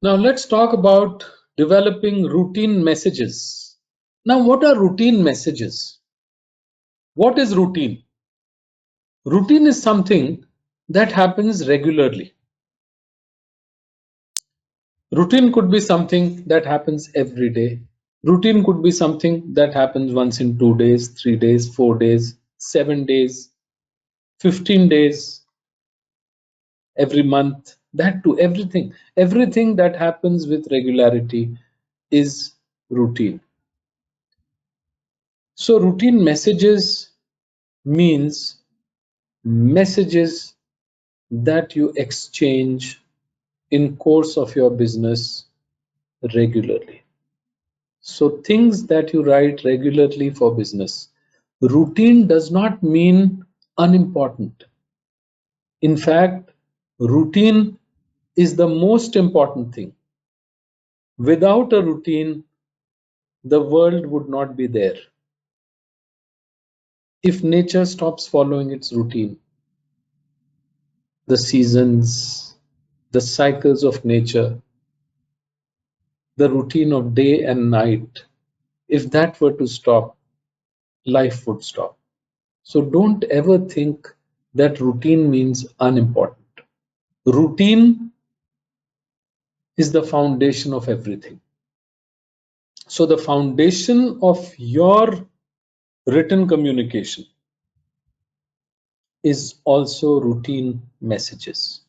Now let's talk about developing routine messages. Now, what are routine messages? What is routine? Routine is something that happens regularly. Routine could be something that happens every day. Routine could be something that happens once in 2 days, 3 days, 4 days, 7 days, 15 days, every month. That too, everything. Everything that happens with regularity is routine. So routine messages means messages that you exchange in course of your business regularly. So things that you write regularly for business. Routine does not mean unimportant. In fact, routine is the most important thing. Without a routine, the world would not be there. If nature stops following its routine, the seasons, the cycles of nature, the routine of day and night, if that were to stop, life would stop. So don't ever think that routine means unimportant. Routine is the foundation of everything. So the foundation of your written communication is also routine messages.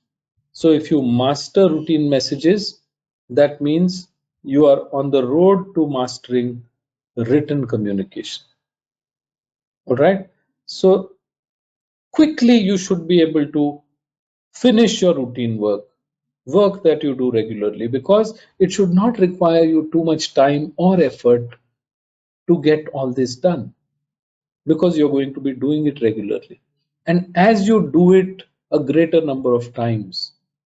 So if you master routine messages, that means you are on the road to mastering written communication. All right. So quickly you should be able to finish your routine work that you do regularly, because it should not require you too much time or effort to get all this done, because you're going to be doing it regularly. And as you do it a greater number of times,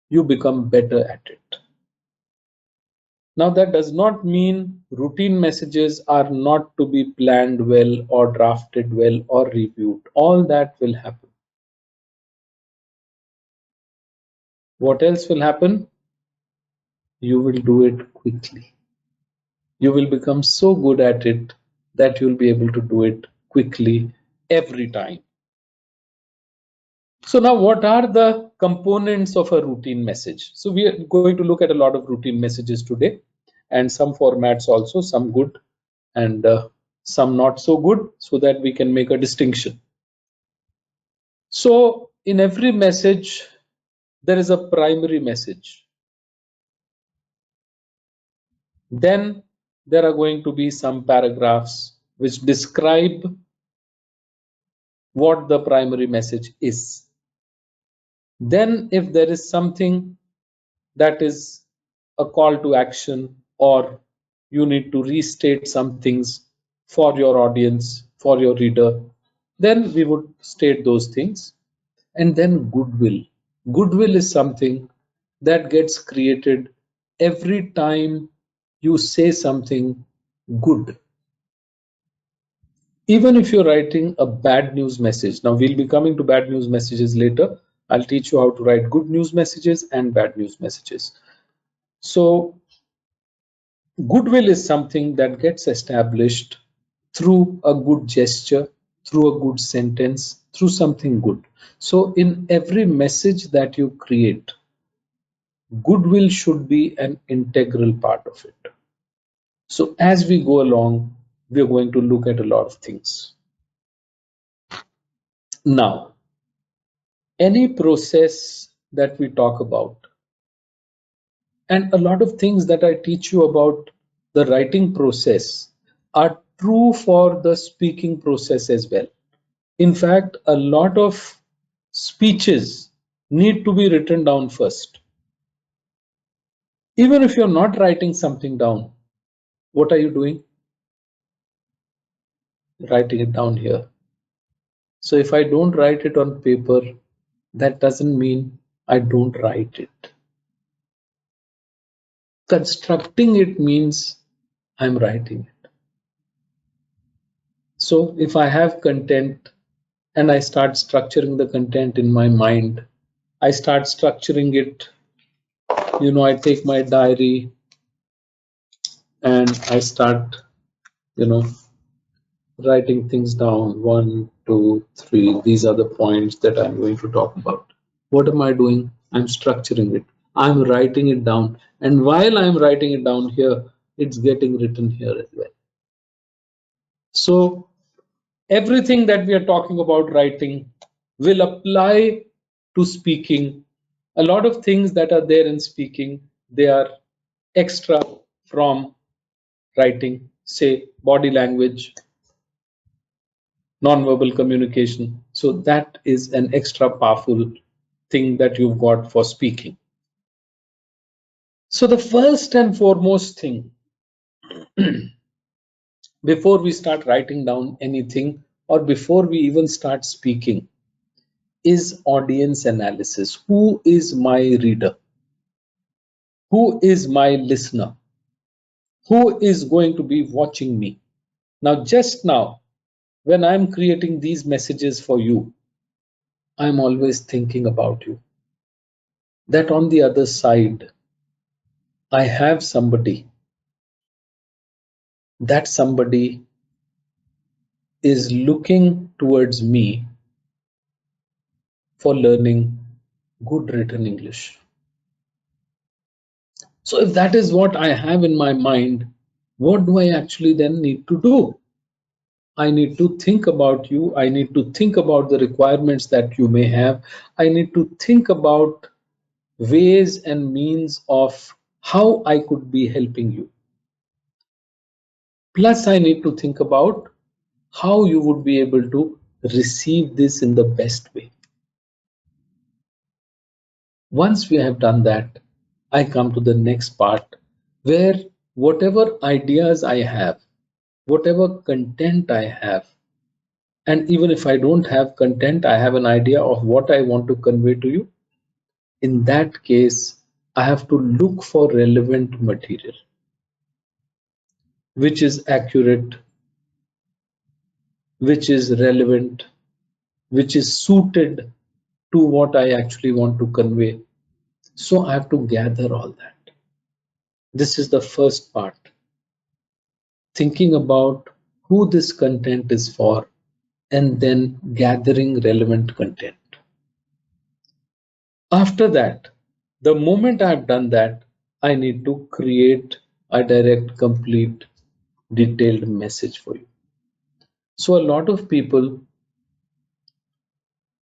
you become better at it. Now, that does not mean routine messages are not to be planned well or drafted well or reviewed. All that will happen. What else will happen? You will do it quickly. You will become so good at it that you'll be able to do it quickly every time. So now what are the components of a routine message? So we are going to look at a lot of routine messages today, and some formats also, some good and some not so good, so that we can make a distinction. So in every message, there is a primary message. Then there are going to be some paragraphs which describe what the primary message is. Then if there is something that is a call to action, or you need to restate some things for your audience, for your reader, then we would state those things. And then goodwill. Goodwill is something that gets created every time you say something good. Even if you're writing a bad news message, now we'll be coming to bad news messages later. I'll teach you how to write good news messages and bad news messages. So goodwill is something that gets established through a good gesture, through a good sentence, through something good. So in every message that you create, goodwill should be an integral part of it. So as we go along, we are going to look at a lot of things. Now, any process that we talk about, and a lot of things that I teach you about the writing process, are true for the speaking process as well. In fact, a lot of speeches need to be written down first. Even if you're not writing something down, what are you doing? Writing it down here. So if I don't write it on paper, that doesn't mean I don't write it. Constructing it means I'm writing it. So if I have content and I start structuring the content in my mind, I start structuring it I take my diary and I start, you know, writing things down. One, two, three. These are the points that I'm going to talk about. What am I doing? I'm structuring it. I'm writing it down. And while I'm writing it down here, it's getting written here as well. So everything that we are talking about writing will apply to speaking. A lot of things that are there in speaking, they are extra from writing, say body language, non-verbal communication. So that is an extra powerful thing that you've got for speaking. So the first and foremost thing before we start writing down anything or before we even start speaking is audience analysis. Who is my reader? Who is my listener? Who is going to be watching me? Now, just now, when I'm creating these messages for you, I'm always thinking about you. That on the other side, I have somebody. That somebody is looking towards me for learning good written English. So, if that is what I have in my mind, what do I actually then need to do? I need to think about you. I need to think about the requirements that you may have. I need to think about ways and means of how I could be helping you. Plus, I need to think about how you would be able to receive this in the best way. Once we have done that, I come to the next part where whatever ideas I have, whatever content I have, and even if I don't have content, I have an idea of what I want to convey to you. In that case, I have to look for relevant material, which is accurate, which is relevant, which is suited to what I actually want to convey. So I have to gather all that. This is the first part, thinking about who this content is for and then gathering relevant content. After that, the moment I've done that, I need to create a direct, complete, detailed message for you. So a lot of people,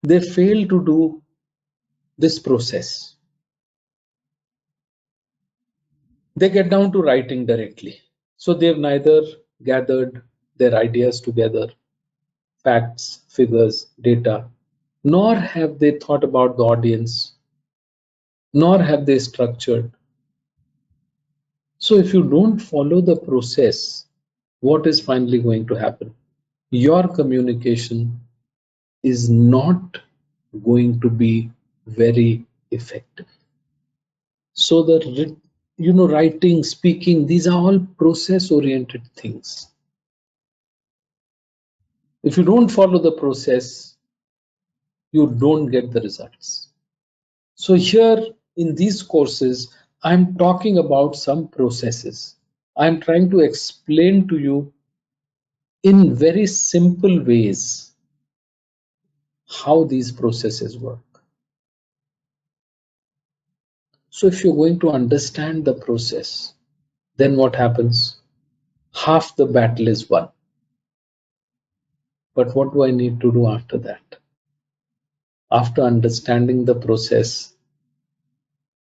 they fail to do this process. They get down to writing directly. So they've neither gathered their ideas together, facts, figures, data, nor have they thought about the audience, nor have they structured. So if you don't follow the process, what is finally going to happen? Your communication is not going to be very effective. So the writing, speaking, these are all process oriented things. If you don't follow the process, you don't get the results. So here in these courses, I'm talking about some processes. I'm trying to explain to you in very simple ways how these processes work. So if you're going to understand the process, then what happens? Half the battle is won. But what do I need to do after that? After understanding the process,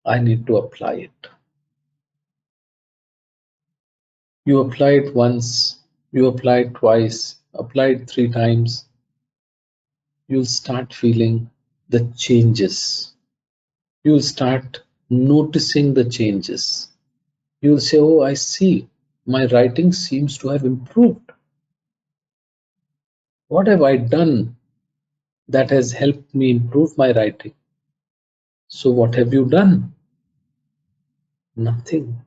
I need to apply it. You apply it once, you apply it twice, apply it 3 times, you'll start feeling the changes. You'll start noticing the changes. You'll say, oh, I see, my writing seems to have improved. What have I done that has helped me improve my writing? So, what have you done? Nothing.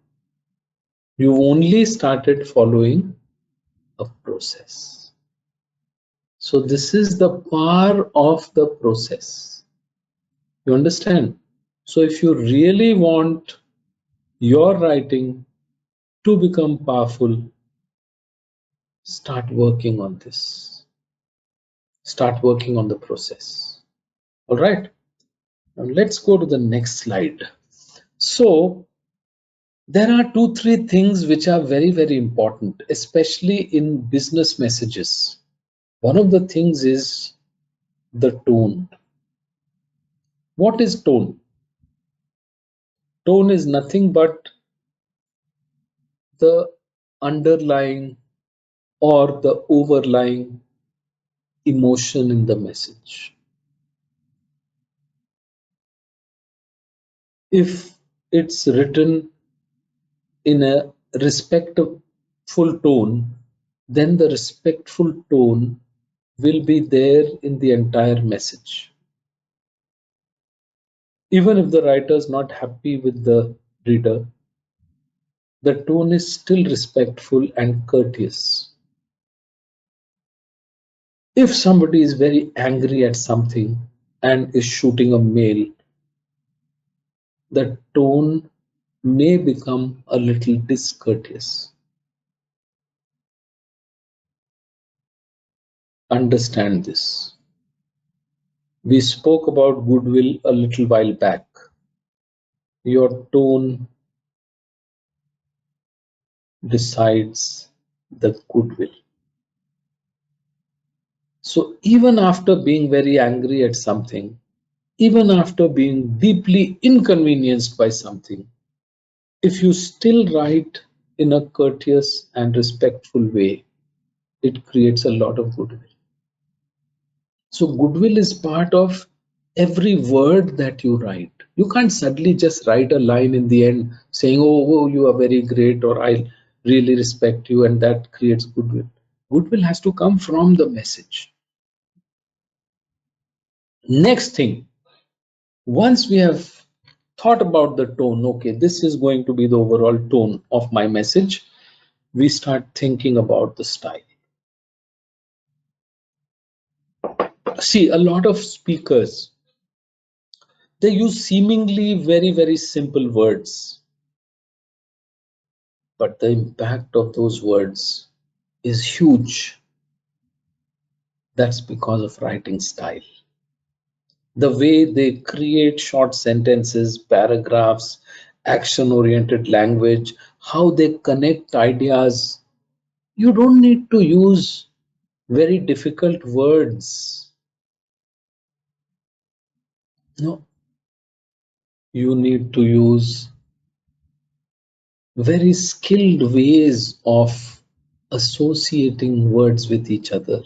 You've only started following a process. So, this is the power of the process. You understand? So, if you really want your writing to become powerful, start working on this. Start working on the process. All right. Now let's go to the next slide. So there are two, three things which are very, very important, especially in business messages. One of the things is the tone. What is tone? Tone is nothing but the underlying or the overlying emotion in the message. If it's written in a respectful tone, then the respectful tone will be there in the entire message. Even if the writer is not happy with the reader, the tone is still respectful and courteous. If somebody is very angry at something and is shooting a mail, the tone may become a little discourteous. Understand this. We spoke about goodwill a little while back. Your tone decides the goodwill. So even after being very angry at something, even after being deeply inconvenienced by something, if you still write in a courteous and respectful way, it creates a lot of goodwill. So goodwill is part of every word that you write. You can't suddenly just write a line in the end saying, oh, you are very great, or I really respect you, and that creates goodwill. Goodwill has to come from the message. Next thing, once we have thought about the tone, okay, this is going to be the overall tone of my message, we start thinking about the style. See, a lot of speakers, they use seemingly very, very simple words, but the impact of those words is huge. That's because of writing style. The way they create short sentences, paragraphs, action oriented language, how they connect ideas. You don't need to use very difficult words. No, you need to use very skilled ways of associating words with each other,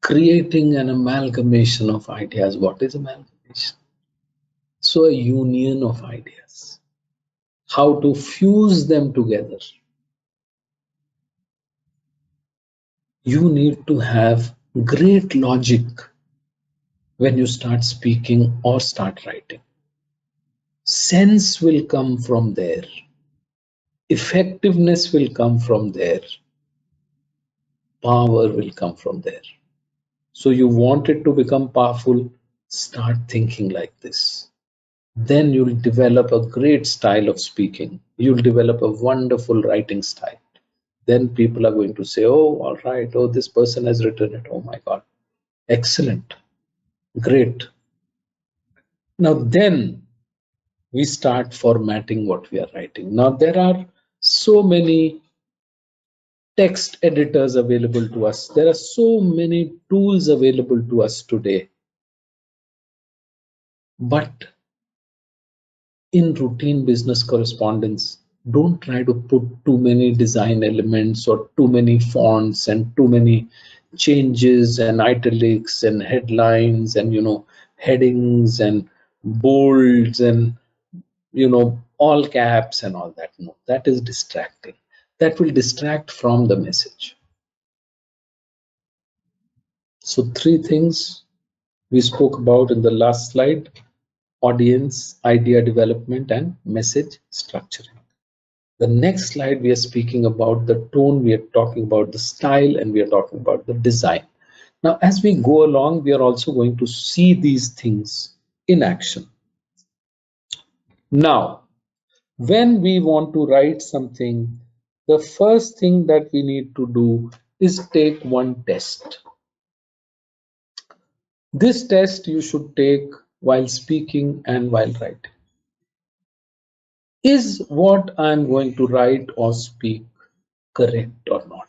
creating an amalgamation of ideas. What is amalgamation? So, a union of ideas, how to fuse them together. You need to have great logic when you start speaking or start writing. Sense will come from there, effectiveness will come from there, power will come from there. So, you want it to become powerful, start thinking like this. Then you'll develop a great style of speaking. You'll develop a wonderful writing style. Then people are going to say, oh, all right, oh, this person has written it. Oh my God, excellent, great. Now, then we start formatting what we are writing. Now, there are so many text editors available to us. There are so many tools available to us today. But in routine business correspondence, don't try to put too many design elements or too many fonts and too many changes and italics and headlines and headings and bolds and all caps and all that. No, that is distracting. That will distract from the message. So three things we spoke about in the last slide: audience, idea development, and message structuring. The next slide, we are speaking about the tone, we are talking about the style, and we are talking about the design. Now, as we go along, we are also going to see these things in action. Now, When we want to write something, the first thing that we need to do is take one test. This test you should take while speaking and while writing. Is what I'm going to write or speak correct or not?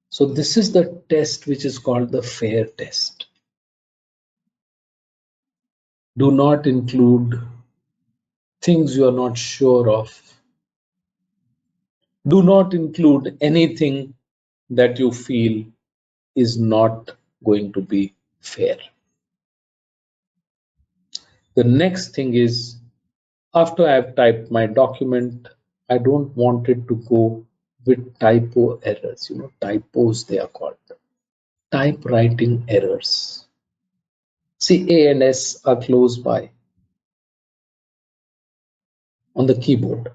So this is the test which is called the FAIR test. Do not include things you are not sure of. Do not include anything that you feel is not going to be fair. The next thing is, after I've typed my document, I don't want it to go with typo errors. Typos they are called. Typewriting errors. See, A and S are close by on the keyboard.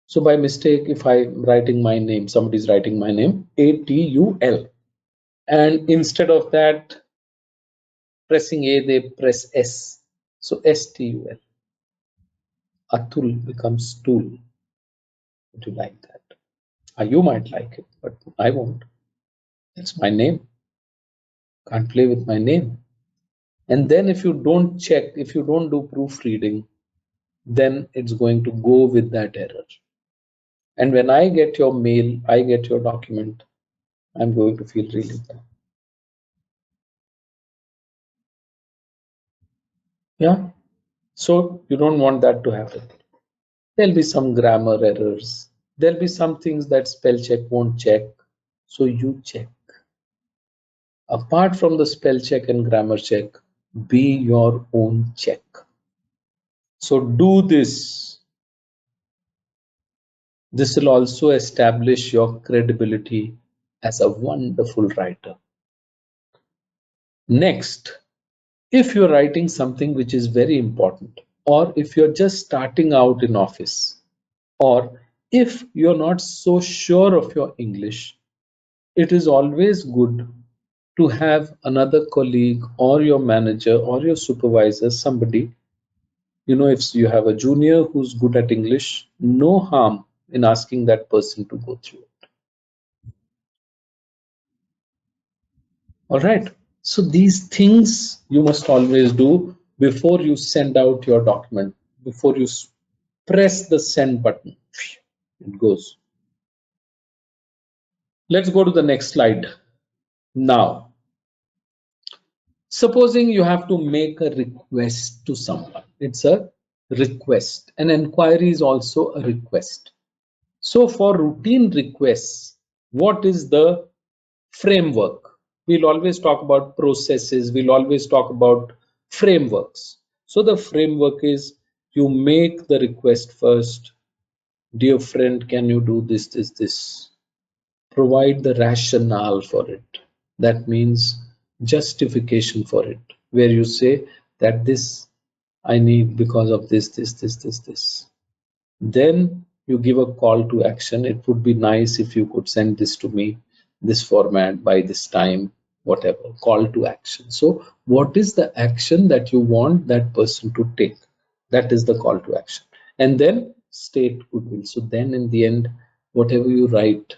So by mistake, if I'm writing my name, somebody's writing my name, ATUL. And instead of that, pressing A, they press S. So STUL. Atul becomes tool. Would you like that? You might like it, but I won't. It's my name. Can't play with my name. And then if you don't check, if you don't do proofreading, then it's going to go with that error. And when I get your mail, I get your document, I'm going to feel really bad. Yeah. So you don't want that to happen. There'll be some grammar errors. There'll be some things that spell check won't check. So you check. Apart from the spell check and grammar check, be your own check. So do this. This will also establish your credibility as a wonderful writer. Next, if you're writing something which is very important, or if you're just starting out in office, or if you're not so sure of your English, it is always good to have another colleague or your manager or your supervisor, somebody, if you have a junior who's good at English, no harm in asking that person to go through it. All right. So these things you must always do before you send out your document, before you press the send button. It goes. Let's go to the next slide. Now, supposing you have to make a request to someone. It's a request. An inquiry is also a request. So for routine requests, what is the framework? We'll always talk about processes. We'll always talk about frameworks. So the framework is, you make the request first. Dear friend, can you do this? Provide the rationale for it. That means justification for it, where you say that this I need because of this. Then you give a call to action. It would be nice if you could send this to me, this format, by this time, whatever. Call to action. So what is the action that you want that person to take? That is the call to action. And then state goodwill. So then in the end, whatever you write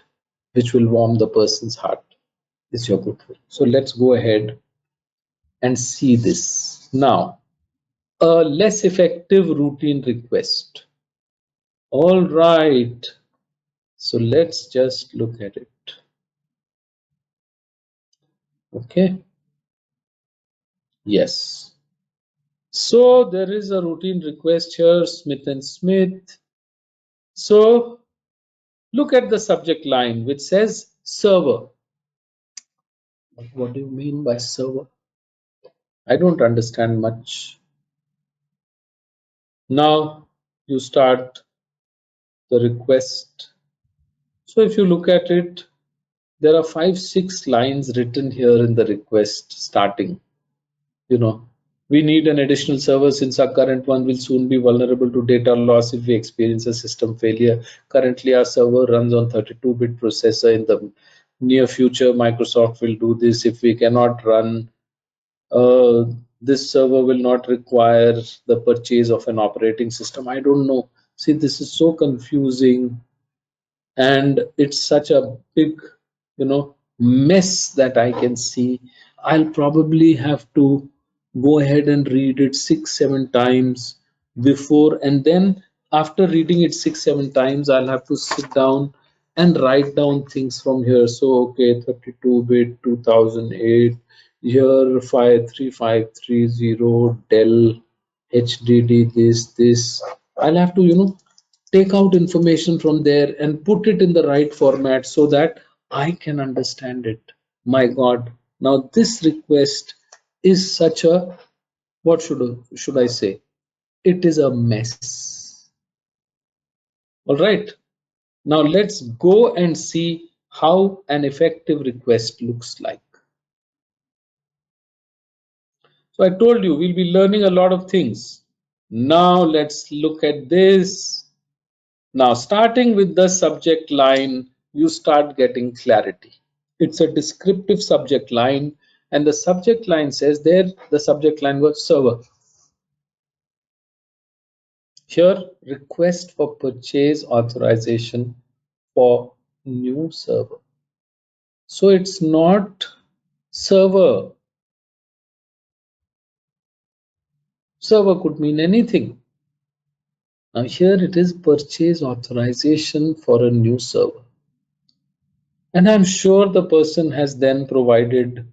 which will warm the person's heart is your goodwill. So let's go ahead and see this. Now, a less effective routine request. All right. So let's just look at it. Okay. Yes. So there is a routine request here, Smith and Smith. So look at the subject line which says server. What do you mean by server? I don't understand much. Now you start the request. So if you look at it, there are 5-6 lines written here in the request starting. We need an additional server since our current one will soon be vulnerable to data loss if we experience a system failure. Currently, our server runs on 32-bit processor. In the near future, Microsoft will do this. If we cannot run this server will not require the purchase of an operating system. I don't know. See, this is so confusing, and it's such a big, mess that I can see. I'll probably have to go ahead and read it 6 7 times before, and then after reading it 6 7 times, I'll have to sit down and write down things from here. So okay, 32-bit 2008, here 53530 Dell HDD, this. I'll have to take out information from there and put it in the right format so that I can understand it. My God, now this request is such a, what should I say? It is a mess. All right. Now let's go and see how an effective request looks like. So I told you we'll be learning a lot of things. Now let's look at this. Now, starting with the subject line, you start getting clarity. It's a descriptive subject line, and the subject line says there, the subject line was server. Here, request for purchase authorization for new server. So it's not server. Server could mean anything. Now here it is purchase authorization for a new server. And I'm sure the person has then provided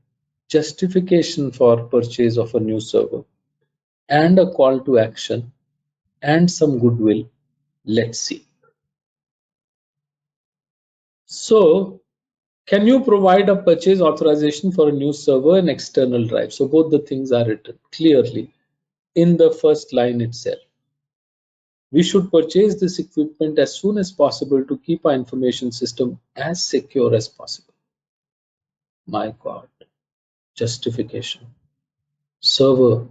justification for purchase of a new server and a call to action and some goodwill. Let's see. So, can you provide a purchase authorization for a new server and external drive? So both the things are written clearly in the first line itself. We should purchase this equipment as soon as possible to keep our information system as secure as possible. My God, justification. Server,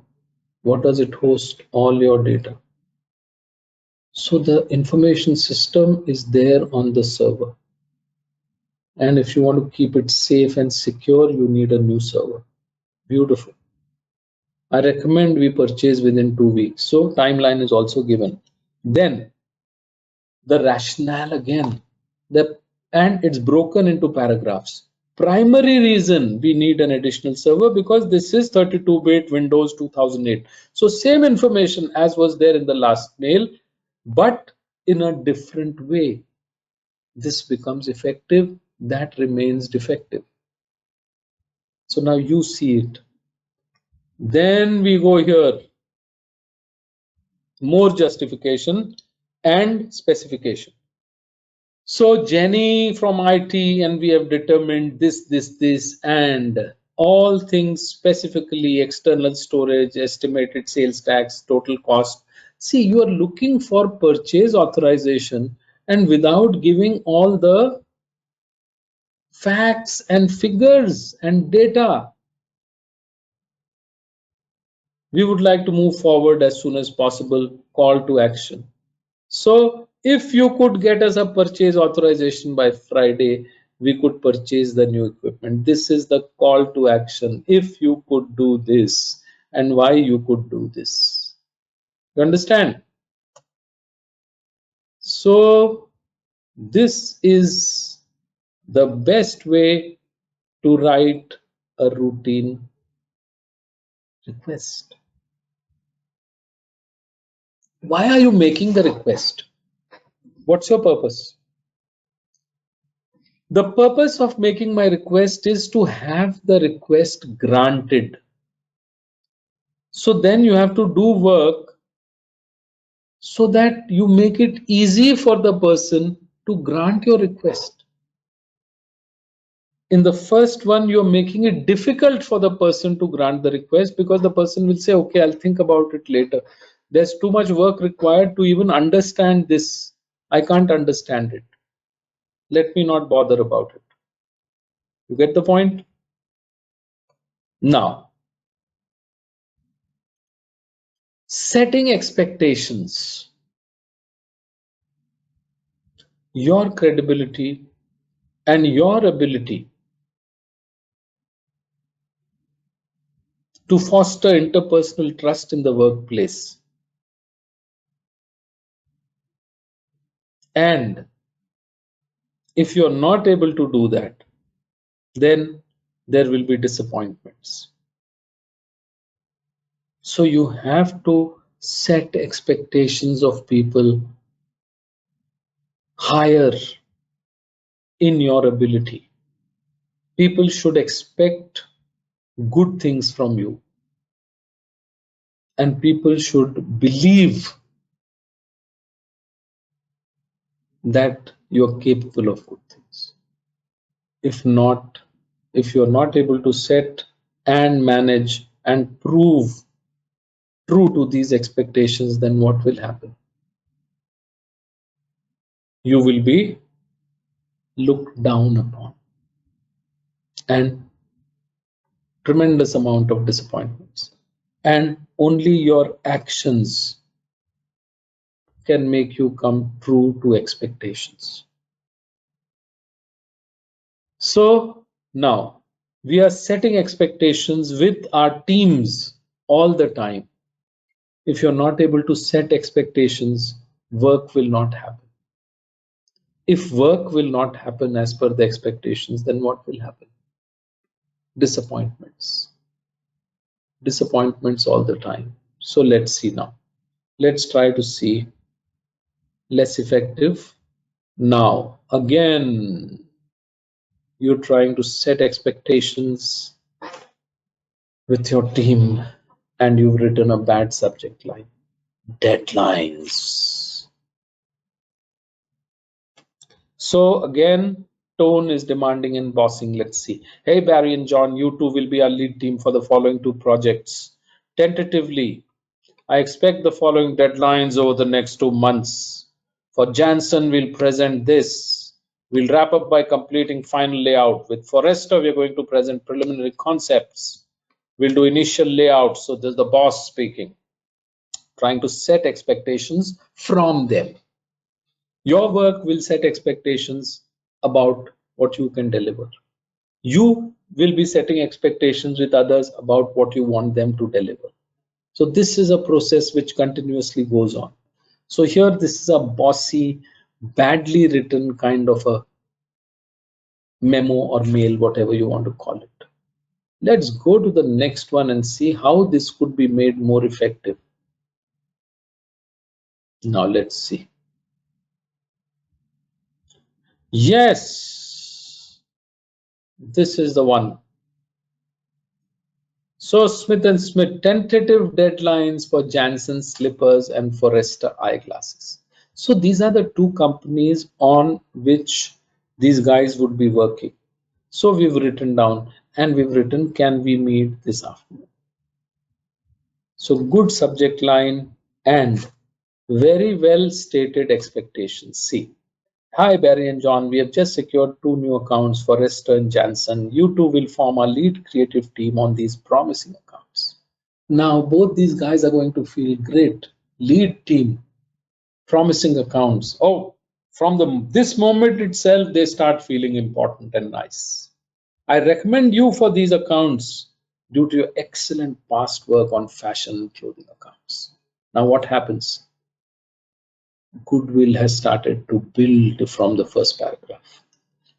what does it host? All your data. So the information system is there on the server. And if you want to keep it safe and secure, you need a new server. Beautiful. I recommend we purchase within 2 weeks. So timeline is also given. Then the rationale again, and it's broken into paragraphs. Primary reason we need an additional server because this is 32-bit Windows 2008. So same information as was there in the last mail, but in a different way. This becomes effective, that remains defective. So now you see it. Then we go here, more justification and specification. So Jenny from IT, and we have determined this, and all things specifically external storage, estimated sales tax, total cost. See, you are looking for purchase authorization, and without giving all the facts and figures and data, we would like to move forward as soon as possible. Call to action. So if you could get us a purchase authorization by Friday, we could purchase the new equipment. This is the call to action. If you could do this, and why you could do this. You understand? So this is the best way to write a routine request. Why are you making the request? What's your purpose? The purpose of making my request is to have the request granted. So then you have to do work so that you make it easy for the person to grant your request. In the first one, you're making it difficult for the person to grant the request because the person will say, okay, I'll think about it later. There's too much work required to even understand this. I can't understand it. Let me not bother about it. You get the point? Now, setting expectations. Your credibility and your ability to foster interpersonal trust in the workplace. And if you're not able to do that, then there will be disappointments. So you have to set expectations of people higher in your ability. People should expect good things from you, and people should believe that you're capable of good things. If not, if you're not able to set and manage and prove true to these expectations, then what will happen? You will be looked down upon, and tremendous amount of disappointments. And only your actions can make you come true to expectations. So now we are setting expectations with our teams all the time. If you're not able to set expectations, work will not happen. If work will not happen as per the expectations, then what will happen? Disappointments. Disappointments all the time. So let's see now. Let's try to see less effective. Now, again, you're trying to set expectations with your team and you've written a bad subject line. Deadlines. So again, tone is demanding and bossing. Let's see. Hey, Barry and John, you two will be our lead team for the following two projects. Tentatively, I expect the following deadlines over the next 2 months. For Janssen, we'll present this. We'll wrap up by completing final layout. With Forrester, we're going to present preliminary concepts. We'll do initial layout. So there's the boss speaking, trying to set expectations from them. Your work will set expectations about what you can deliver. You will be setting expectations with others about what you want them to deliver. So this is a process which continuously goes on. So here this is a bossy, badly written kind of a memo or mail, whatever you want to call it. Let's go to the next one and see how this could be made more effective. Now let's see. Yes, this is the one. So Smith and Smith, tentative deadlines for Janssen slippers and Forrester eyeglasses. So these are the two companies on which these guys would be working. So we've written down and we've written, can we meet this afternoon? So good subject line and very well stated expectations. See, hi Barry and John, we have just secured 2 new accounts for Forrester and Janssen. You two will form our lead creative team on these promising accounts. Now both these guys are going to feel great. Lead team, promising accounts. Oh, from this moment itself, they start feeling important and nice. I recommend you for these accounts due to your excellent past work on fashion and clothing accounts. Now what happens? Goodwill has started to build from the first paragraph.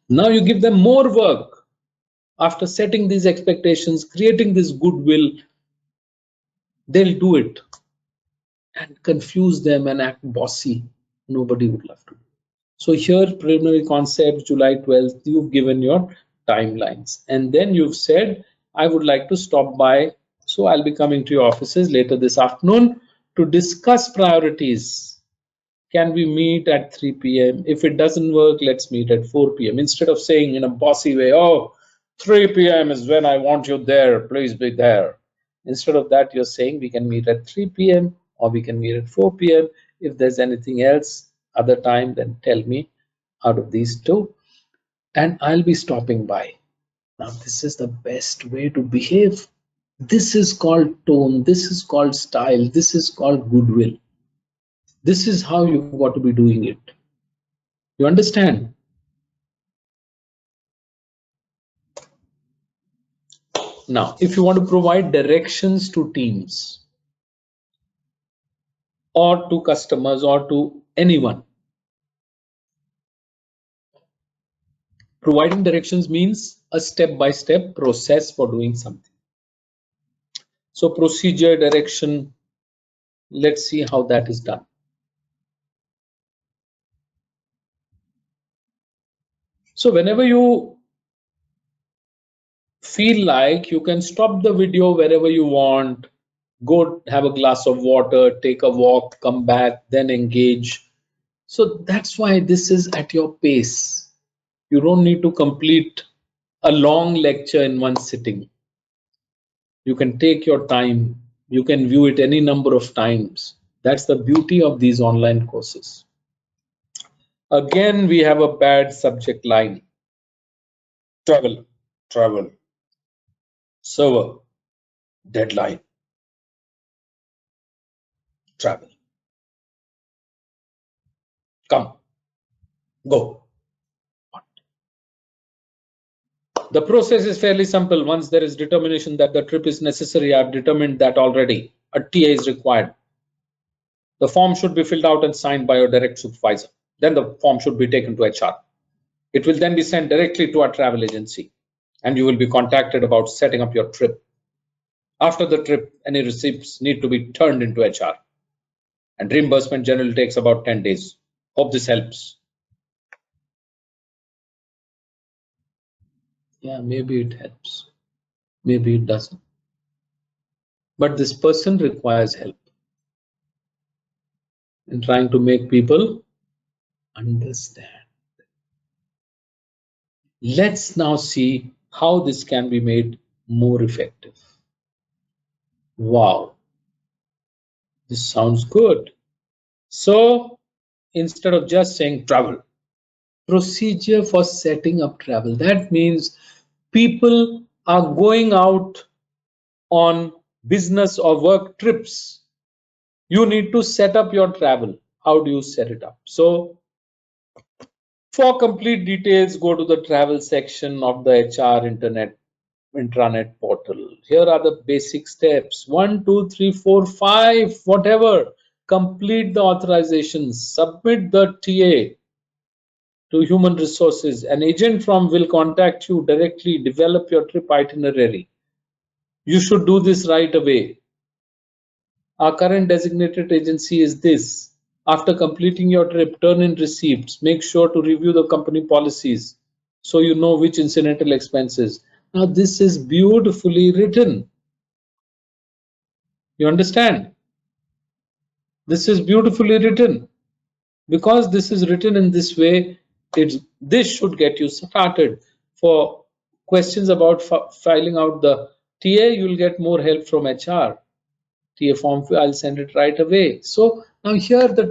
Now you give them more work. After setting these expectations, creating this goodwill, they'll do it and confuse them and act bossy. Nobody would love to. So here, preliminary concepts, July 12th, you've given your timelines. And then you've said, I would like to stop by. So I'll be coming to your offices later this afternoon to discuss priorities. Can we meet at 3 p.m.? If it doesn't work, let's meet at 4 p.m. Instead of saying in a bossy way, oh, 3 p.m. is when I want you there, please be there. Instead of that, you're saying we can meet at 3 p.m. or we can meet at 4 p.m. If there's anything else, other time, then tell me out of these two, and I'll be stopping by. Now, this is the best way to behave. This is called tone. This is called style. This is called goodwill. This is how you've got to be doing it. You understand? Now, if you want to provide directions to teams or to customers or to anyone, providing directions means a step-by-step process for doing something. So procedure, direction, let's see how that is done. So whenever you feel like, you can stop the video wherever you want, go have a glass of water, take a walk, come back, then engage. So that's why this is at your pace. You don't need to complete a long lecture in one sitting. You can take your time. You can view it any number of times. That's the beauty of these online courses. Again, we have a bad subject line. Travel, travel, server, deadline, travel. Come, go. The process is fairly simple. Once there is determination that the trip is necessary, I've determined that already. A TA is required. The form should be filled out and signed by your direct supervisor. Then the form should be taken to HR. It will then be sent directly to our travel agency, and you will be contacted about setting up your trip. After the trip, any receipts need to be turned into HR, and reimbursement generally takes about 10 days. Hope this helps. Yeah, maybe it helps. Maybe it doesn't. But this person requires help in trying to make people understand. Let's now see how this can be made more effective. Wow, this sounds good. So instead of just saying travel, procedure for setting up travel. That means people are going out on business or work trips. You need to set up your travel. How do you set it up? So for complete details, go to the travel section of the HR intranet portal. Here are the basic steps. 1, 2, 3, 4, 5, whatever. Complete the authorizations. Submit the TA to human resources. An agent from will contact you directly. Develop your trip itinerary. You should do this right away. Our current designated agency is this. After completing your trip, turn in receipts. Make sure to review the company policies so you know which incidental expenses. Now, this is beautifully written. You understand? This is beautifully written. Because this is written in this way, this should get you started. For questions about filing out the TA, you'll get more help from HR. TA form, I'll send it right away. So now here the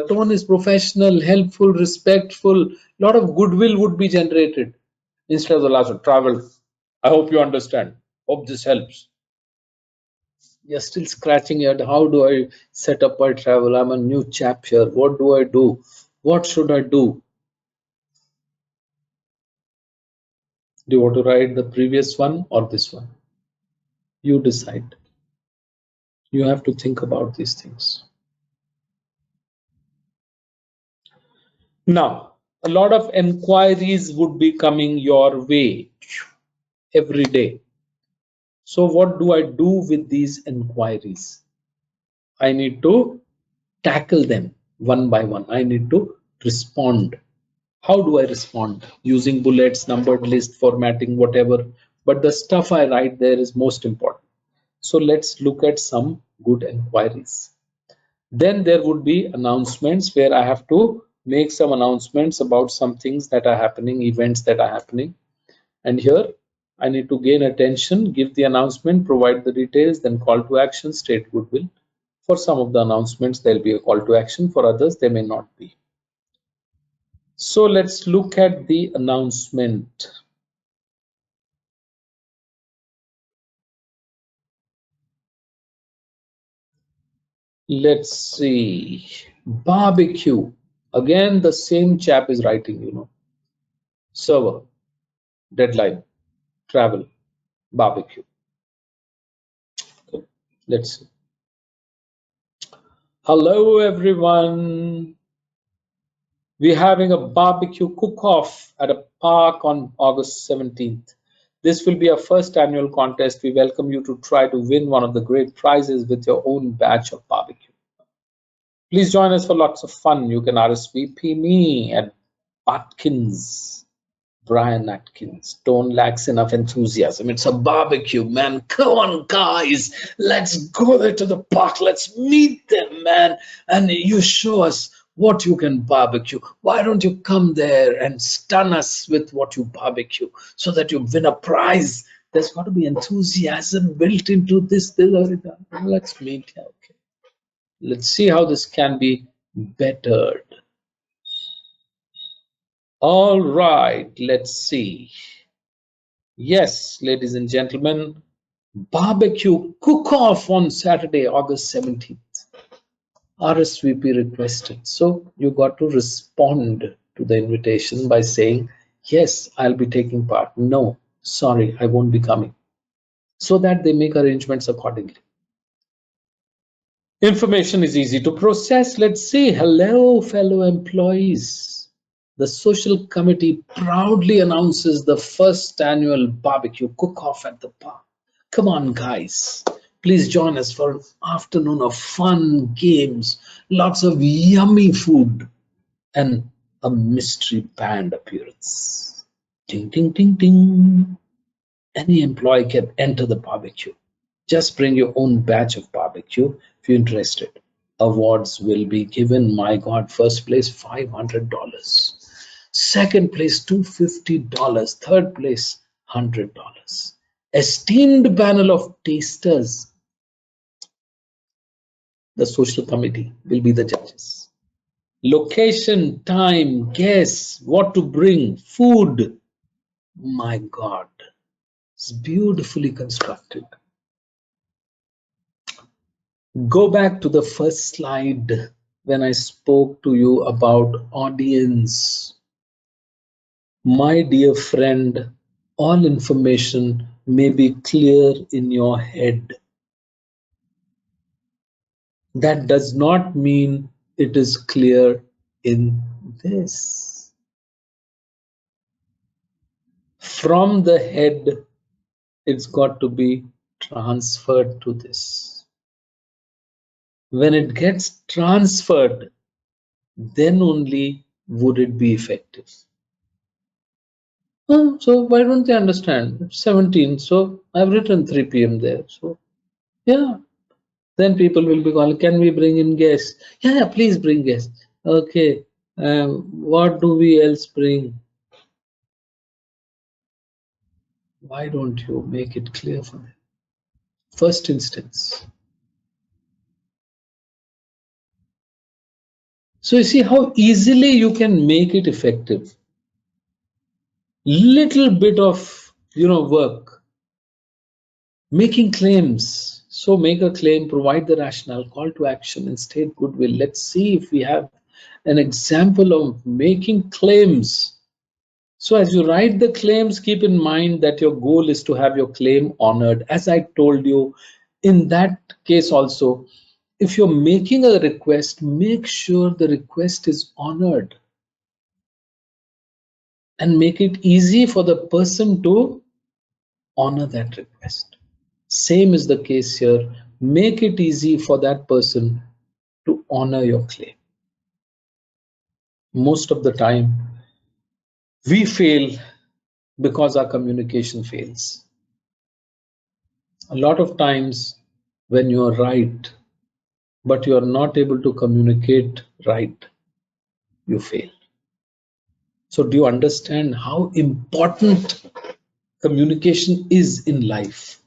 tone is professional, helpful, respectful. A lot of goodwill would be generated instead of the last one, travel. I hope you understand. Hope this helps. You're still scratching your head. How do I set up my travel? I'm a new chap here. What do I do? What should I do? Do you want to write the previous one or this one? You decide. You have to think about these things. Now, a lot of enquiries would be coming your way every day. So what do I do with these enquiries? I need to tackle them one by one. I need to respond. How do I respond? Using bullets, numbered list, formatting, whatever. But the stuff I write there is most important. So let's look at some good enquiries. Then there would be announcements where I have to make some announcements about some things that are happening, events that are happening. And here I need to gain attention, give the announcement, provide the details, then call to action, state goodwill. For some of the announcements, there'll be a call to action. For others, there may not be. So let's look at the announcement. Let's see. Barbecue. Again, the same chap is writing, server, deadline, travel. barbecue. Okay, let's see. Hello, everyone. We're having a barbecue cook-off at a park on August 17th. This will be our first annual contest. We welcome you to try to win one of the great prizes with your own batch of barbecue. Please join us for lots of fun. You can RSVP me at Atkins, Brian Atkins. Don't lacks enough enthusiasm. It's a barbecue, man. Come on, guys. Let's go there to the park. Let's meet them, man. And you show us what you can barbecue. Why don't you come there and stun us with what you barbecue so that you win a prize? There's got to be enthusiasm built into this. Let's meet. Okay. Let's see how this can be bettered. All right, let's see. Yes, ladies and gentlemen, barbecue cook-off on Saturday, August 17th. RSVP requested. So you got to respond to the invitation by saying, yes, I'll be taking part. No, sorry, I won't be coming. So that they make arrangements accordingly. Information is easy to process. Let's see. Hello, fellow employees. The social committee proudly announces the first annual barbecue cook-off at the park. Come on, guys. Please join us for an afternoon of fun games, lots of yummy food, and a mystery band appearance. Ding, ding, ding, ding. Any employee can enter the barbecue. Just bring your own batch of barbecue if you're interested. Awards will be given. My God, first place $500, second place $250, third place $100. Esteemed panel of tasters, the social committee will be the judges. Location, time, guess, what to bring, food. My God, it's beautifully constructed. Go back to the first slide when I spoke to you about audience. My dear friend, all information may be clear in your head. That does not mean it is clear in this. From the head, it's got to be transferred to this. When it gets transferred, then only would it be effective. Oh, so why don't they understand? It's 17, so I've written 3 p.m. there. So yeah, then people will be calling, can we bring in guests? Yeah, please bring guests. Okay, what do we else bring? Why don't you make it clear for them? First instance. So you see how easily you can make it effective. Little bit of work. Making claims. So make a claim, provide the rationale, call to action, and state goodwill. Let's see if we have an example of making claims. So as you write the claims, keep in mind that your goal is to have your claim honored. As I told you, in that case also, if you're making a request, make sure the request is honored and make it easy for the person to honor that request. Same is the case here. Make it easy for that person to honor your claim. Most of the time, we fail because our communication fails. A lot of times, when you are right, but you are not able to communicate right, you fail. So, do you understand how important communication is in life?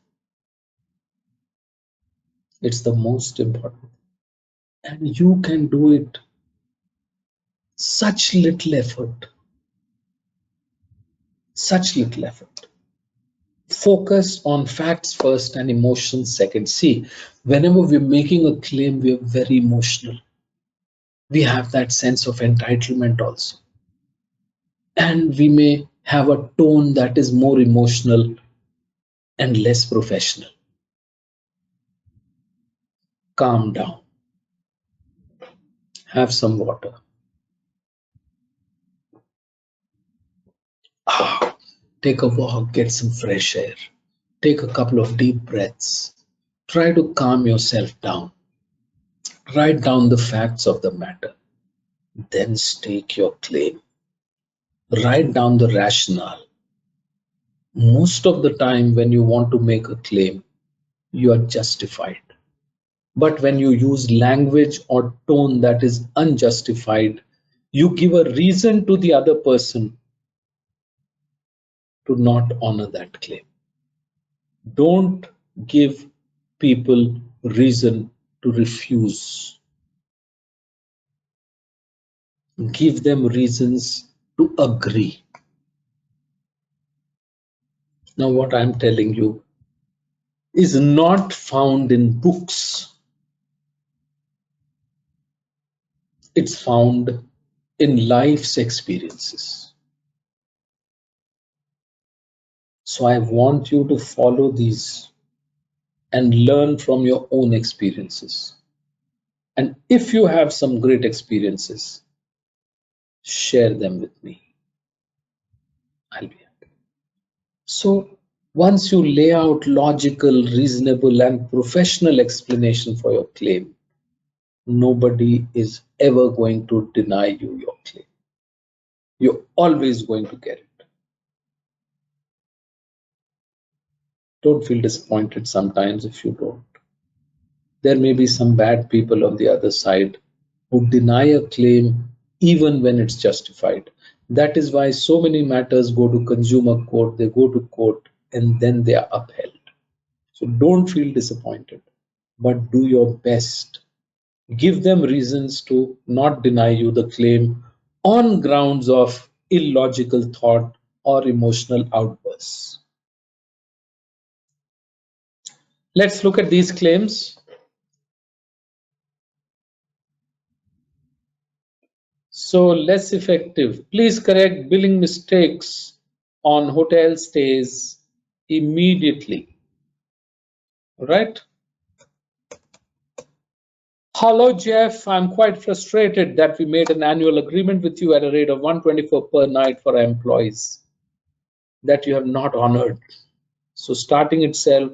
It's the most important. And you can do it such little effort. Such little effort. Focus on facts first and emotions second. See, whenever we're making a claim, we're very emotional. We have that sense of entitlement also. And we may have a tone that is more emotional. and less professional. Calm down, have some water. Take a walk, get some fresh air. Take a couple of deep breaths. Try to calm yourself down. Write down the facts of the matter. Then stake your claim. Write down the rationale. Most of the time, when you want to make a claim, you are justified. But when you use language or tone that is unjustified, you give a reason to the other person to not honor that claim. Don't give people reason to refuse. Give them reasons to agree. Now, what I'm telling you is not found in books. It's found in life's experiences. So I want you to follow these and learn from your own experiences. And if you have some great experiences, share them with me. I'll be happy. So once you lay out logical, reasonable, and professional explanation for your claim, nobody is ever going to deny you your claim. You're always going to get it. Don't feel disappointed sometimes if you don't. There may be some bad people on the other side who deny a claim even when it's justified. That is why so many matters go to consumer court, they go to court, and then they are upheld. So don't feel disappointed, but do your best. Give them reasons to not deny you the claim on grounds of illogical thought or emotional outbursts. Let's look at these claims. So less effective. Please correct billing mistakes on hotel stays immediately. Right? Hello, Jeff. I'm quite frustrated that we made an annual agreement with you at a rate of 124 per night for our employees that you have not honored. So starting itself,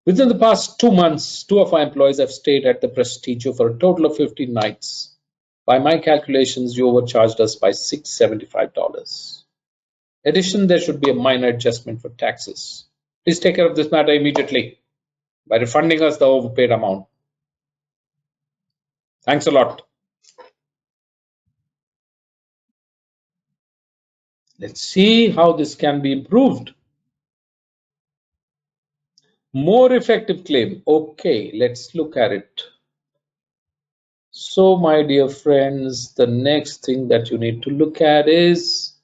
within the past 2 months, two of our employees have stayed at the Prestigio for a total of 15 nights. By my calculations, you overcharged us by $675. In addition, there should be a minor adjustment for taxes. Please take care of this matter immediately by refunding us the overpaid amount. Thanks a lot. Let's see how this can be improved. More effective claim. Okay, let's look at it. So, my dear friends, the next thing that you need to look at is,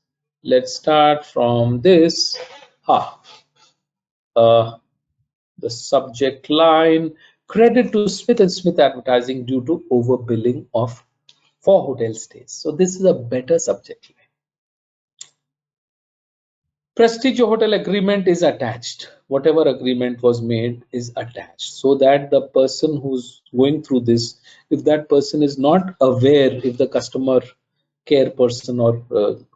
let's start from this. The subject line, credit to Smith & Smith Advertising due to overbilling of for hotel stays. So this is a better subject line. Prestige hotel agreement is attached. Whatever agreement was made is attached, so that the person who's going through this, if that person is not aware, if the customer care person or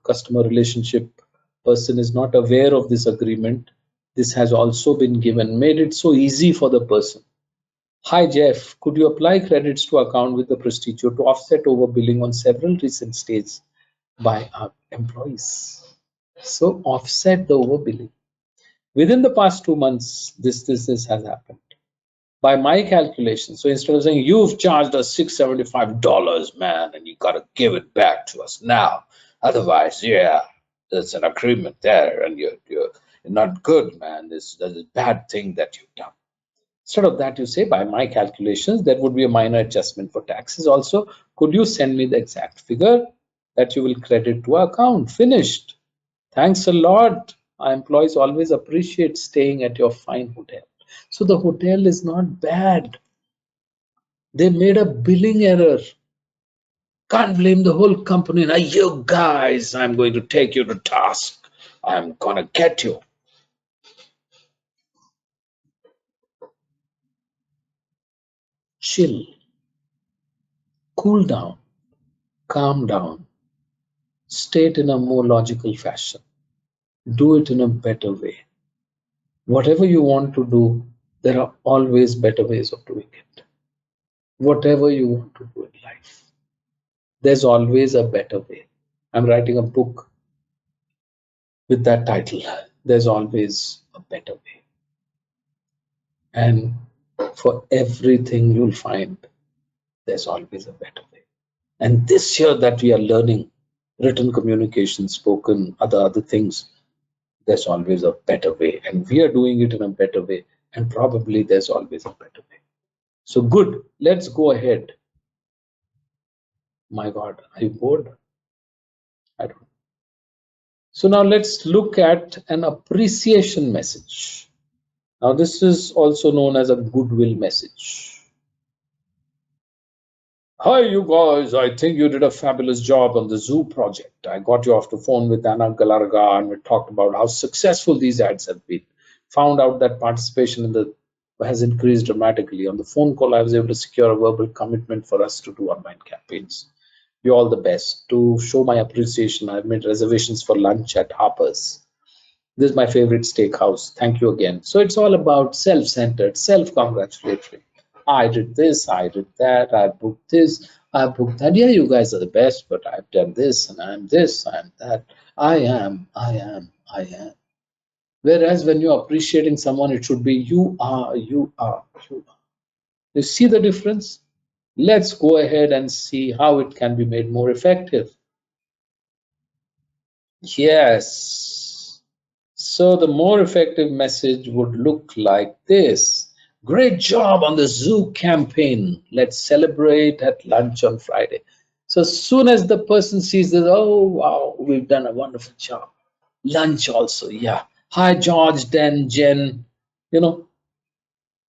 customer relationship person is not aware of this agreement, this has also been given, made it so easy for the person. Hi Jeff, could you apply credits to account with the Prestigio to offset overbilling on several recent stays by our employees? So offset the overbilling. Within the past 2 months, this has happened. By my calculation, so instead of saying you've charged us $675, man, and you gotta give it back to us now. Otherwise, yeah, there's an agreement there, and you're not good, man. This is a bad thing that you've done. Instead of that, you say, by my calculations, there would be a minor adjustment for taxes. Also, could you send me the exact figure that you will credit to our account? Finished. Thanks a lot. Our employees always appreciate staying at your fine hotel. So the hotel is not bad. They made a billing error. Can't blame the whole company. Now, you guys, I'm going to take you to task. I'm gonna get you. Chill, cool down, calm down, state in a more logical fashion. Do it in a better way. Whatever you want to do, there are always better ways of doing it. Whatever you want to do in life, there's always a better way. I'm writing a book with that title. There's always a better way. And for everything you'll find, there's always a better way. And this year that we are learning written communication, spoken, other things, there's always a better way. And we are doing it in a better way. And probably there's always a better way. So good, let's go ahead. My God, are you bored? I don't know. So now let's look at an appreciation message. Now this is also known as a goodwill message. Hi, you guys. I think you did a fabulous job on the zoo project. I got you off the phone with Anna Galarga and we talked about how successful these ads have been. Found out that participation in the has increased dramatically. On the phone call, I was able to secure a verbal commitment for us to do online campaigns. You're all the best. To show my appreciation, I've made reservations for lunch at Harper's. This is my favorite steakhouse. Thank you again. So it's all about self-centered, self-congratulatory. I did this, I did that, I booked this, I booked that. Yeah, you guys are the best, but I've done this and I'm this, I'm that. I am, I am, I am. Whereas when you're appreciating someone, it should be you are, you are, you are. You see the difference? Let's go ahead and see how it can be made more effective. Yes. So the more effective message would look like this. Great job on the zoo campaign. Let's celebrate at lunch on Friday. So as soon as the person sees this, oh wow, we've done a wonderful job. Lunch also, yeah. Hi George, Dan, Jen, you know,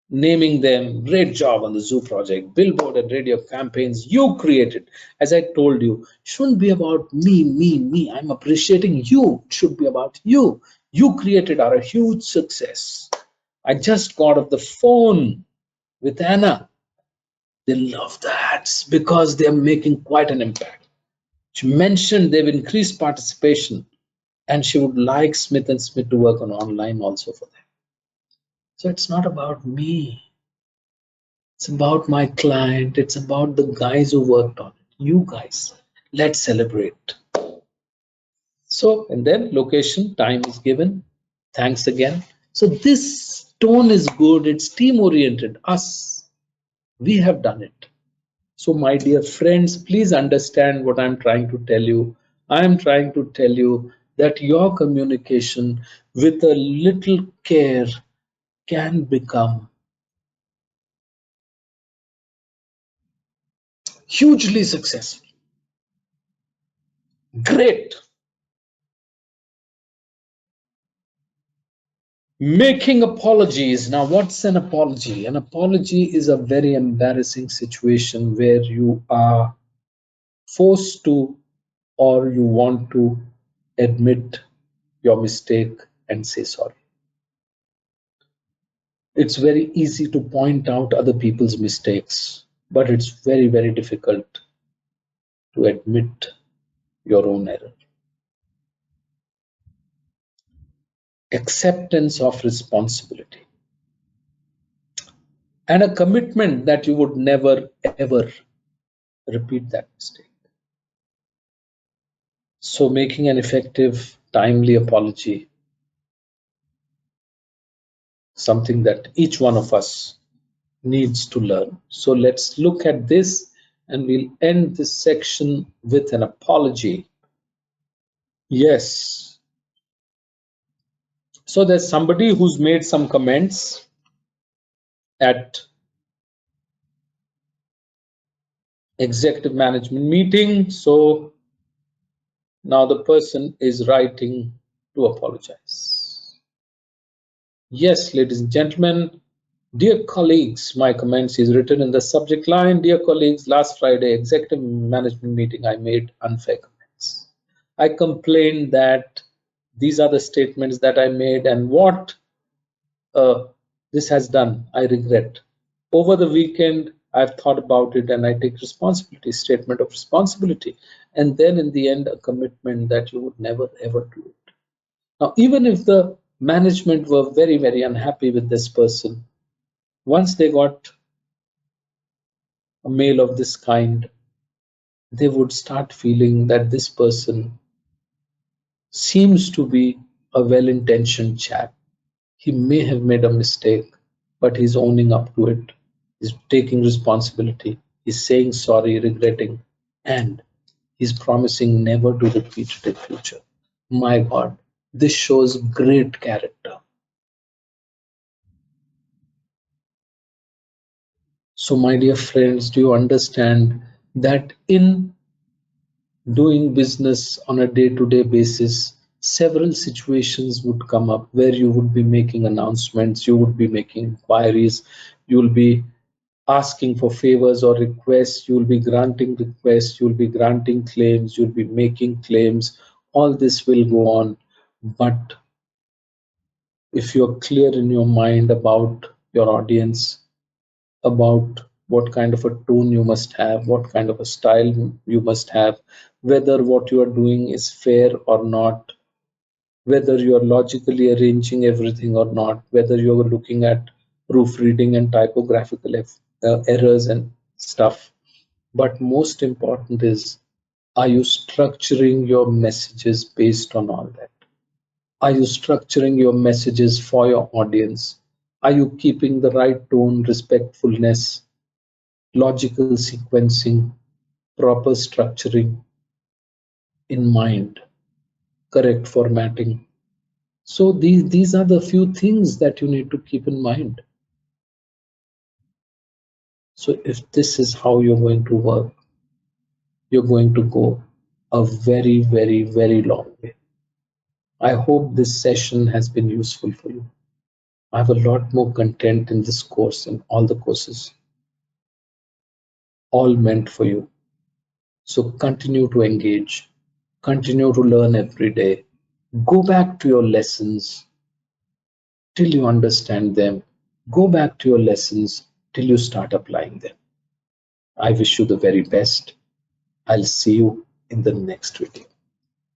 naming them. Great job on the zoo project. Billboard and radio campaigns you created. As I told you, shouldn't be about me, me, me. I'm appreciating you. It should be about you. You created are a huge success. I just got off the phone with Anna. They love that because they're making quite an impact. She mentioned they've increased participation and she would like Smith and Smith to work on online also for them. So it's not about me. It's about my client. It's about the guys who worked on it. You guys, let's celebrate. So, and then location, time is given. Thanks again. So this tone is good. It's team oriented. Us, we have done it. So my dear friends, please understand what I'm trying to tell you. I'm trying to tell you that your communication with a little care can become hugely successful. Great. Making apologies. Now, what's an apology? An apology is a very embarrassing situation where you are forced to or you want to admit your mistake and say sorry. It's very easy to point out other people's mistakes, but it's very, very difficult to admit your own error. Acceptance of responsibility and a commitment that you would never ever repeat that mistake. So making an effective, timely apology, something that each one of us needs to learn. So let's look at this and we'll end this section with an apology. Yes. So there's somebody who's made some comments at executive management meeting. So now the person is writing to apologize. Yes, ladies and gentlemen, dear colleagues, my comments is written in the subject line. Dear colleagues, last Friday, executive management meeting, I made unfair comments. I complained that These are the statements that I made, and what uh, this has done, I regret. Over the weekend, I've thought about it and I take responsibility, statement of responsibility, and then in the end, a commitment that you would never ever do it. Now, even if the management were very, very unhappy with this person, once they got a mail of this kind, they would start feeling that this person seems to be a well intentioned chap. He may have made a mistake, but he's owning up to it. He's taking responsibility. He's saying sorry, regretting, and he's promising never to repeat it in future. My God, this shows great character. So, my dear friends, do you understand that in doing business on a day-to-day basis, several situations would come up where you would be making announcements, you would be making inquiries, you will be asking for favors or requests, you will be granting requests, you will be granting claims, you'll be making claims. All this will go on. But if you're clear in your mind about your audience, about what kind of a tone you must have, what kind of a style you must have, whether what you are doing is fair or not, whether you are logically arranging everything or not, whether you are looking at proofreading and typographical errors and stuff. But most important is, are you structuring your messages based on all that? Are you structuring your messages for your audience? Are you keeping the right tone, respectfulness, logical sequencing, proper structuring in mind, correct formatting? So these are the few things that you need to keep in mind. So if this is how you're going to work, you're going to go a very, very, very long way. I hope this session has been useful for you. I have a lot more content in this course and all the courses, all meant for you. So continue to engage, continue to learn every day. Go back to your lessons till you understand them. Go back to your lessons till you start applying them. I wish you the very best. I'll see you in the next video.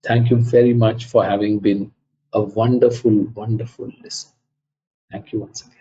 Thank you very much for having been a wonderful, wonderful listener. Thank you once again.